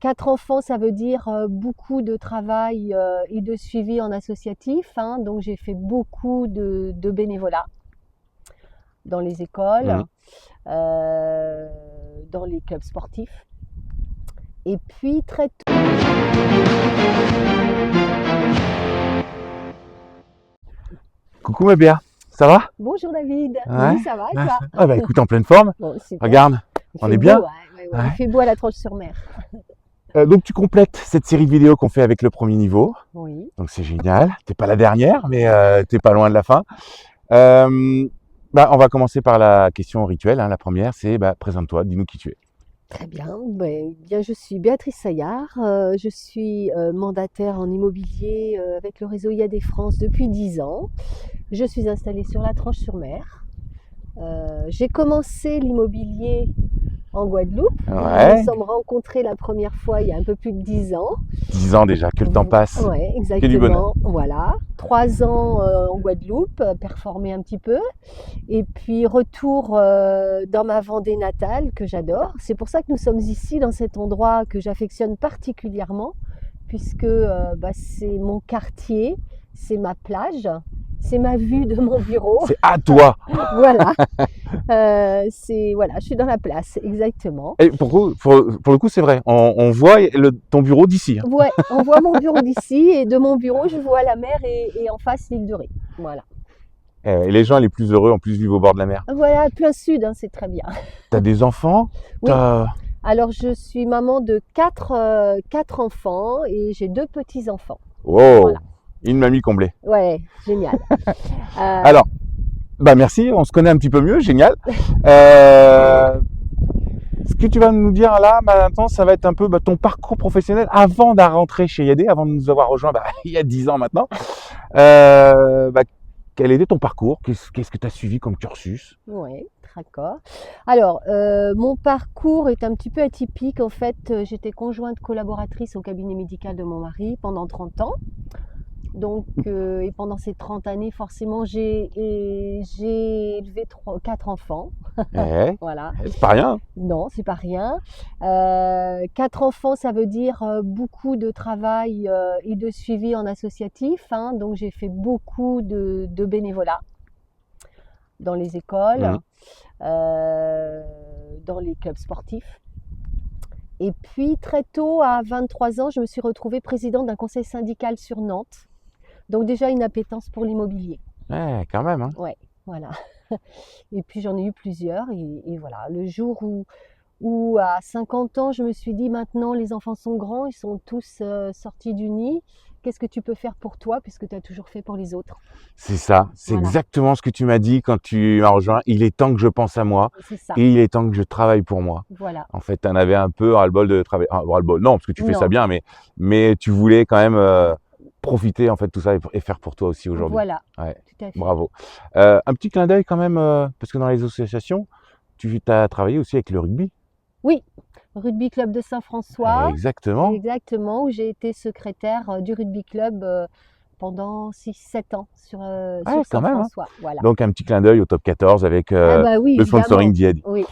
4 enfants, ça veut dire beaucoup de travail et de suivi en associatif, hein. Donc j'ai fait beaucoup de bénévolat dans les écoles, dans les clubs sportifs. Et puis très tôt. Coucou ma Béa, ça va? Bonjour David. Ouais. Oui, ça va et toi? Ah bah écoute, en pleine forme. Bon, super. Regarde, Il on fait est bien. beau, ouais. Ouais. Il fait beau à la Tranche-sur-Mer. Donc tu complètes cette série de vidéos qu'on fait avec le premier niveau. Oui. Donc c'est génial. T'es pas la dernière, mais t'es pas loin de la fin. On va commencer par la question rituelle, hein. La première, c'est présente-toi, dis-nous qui tu es. Très bien. Bien, je suis Béatrice Saillard. Je suis mandataire en immobilier avec le réseau IAD France depuis 10 ans. Je suis installée sur la Tranche-sur-Mer. J'ai commencé l'immobilier en Guadeloupe. Ouais. Nous nous sommes rencontrés la première fois il y a un peu plus de 10 ans. 10 ans déjà, que le temps passe. Oui, Que du bonheur. exactement. Voilà. 3 ans en Guadeloupe, performer un petit peu. Et puis retour dans ma Vendée natale que j'adore. C'est pour ça que nous sommes ici dans cet endroit que j'affectionne particulièrement, puisque c'est mon quartier, c'est ma plage, c'est ma vue de mon bureau. C'est à toi. Voilà. Voilà, je suis dans la place, exactement. Et pour le coup, c'est vrai. On voit ton bureau d'ici. Hein. Ouais, on voit mon bureau d'ici et de mon bureau, je vois la mer et en face l'île de Ré. Voilà. Et les gens les plus heureux, en plus, vivent au bord de la mer. Voilà, plein sud, hein, c'est très bien. T'as des enfants? Oui. Alors, je suis maman de 4 enfants et j'ai 2 petits-enfants. Wow, Voilà. Une mamie comblée. Ouais, génial. Alors, merci, on se connaît un petit peu mieux, génial. Ce que tu vas nous dire là, maintenant, ça va être un peu ton parcours professionnel avant de rentrer chez IAD, avant de nous avoir rejoint il y a 10 ans maintenant. Quel était ton parcours? Qu'est-ce que tu as suivi comme cursus? Oui, d'accord. Alors, mon parcours est un petit peu atypique. En fait, j'étais conjointe collaboratrice au cabinet médical de mon mari pendant 30 ans. Donc, et pendant ces 30 années, forcément, j'ai élevé 4 enfants. Voilà. C'est pas rien. Non, c'est pas rien. 4 enfants, ça veut dire beaucoup de travail et de suivi en associatif, hein. Donc, j'ai fait beaucoup de bénévolat dans les écoles, dans les clubs sportifs. Et puis, très tôt, à 23 ans, je me suis retrouvée présidente d'un conseil syndical sur Nantes. Donc déjà une appétence pour l'immobilier. Ouais, quand même. Hein. Ouais, voilà. Et puis j'en ai eu plusieurs et voilà. Le jour où à 50 ans, je me suis dit maintenant les enfants sont grands, ils sont tous sortis du nid. Qu'est-ce que tu peux faire pour toi puisque tu as toujours fait pour les autres? C'est ça, c'est exactement ce que tu m'as dit quand tu m'as rejoint. Il est temps que je pense à moi et il est temps que je travaille pour moi. Voilà. En fait, tu en avais un peu ras-le-bol de travailler. Ras-le-bol, non, parce que tu fais ça bien, mais tu voulais quand même profiter en fait de tout ça et faire pour toi aussi aujourd'hui. Voilà, ouais. Tout à fait. Bravo. Un petit clin d'œil quand même, parce que dans les associations, tu as travaillé aussi avec le rugby. Oui, Rugby Club de Saint-François. Exactement. Exactement, où j'ai été secrétaire du Rugby Club pendant 6-7 ans sur Saint-François. Hein. Voilà. Donc un petit clin d'œil au top 14 avec le sponsoring d'IAD. Oui.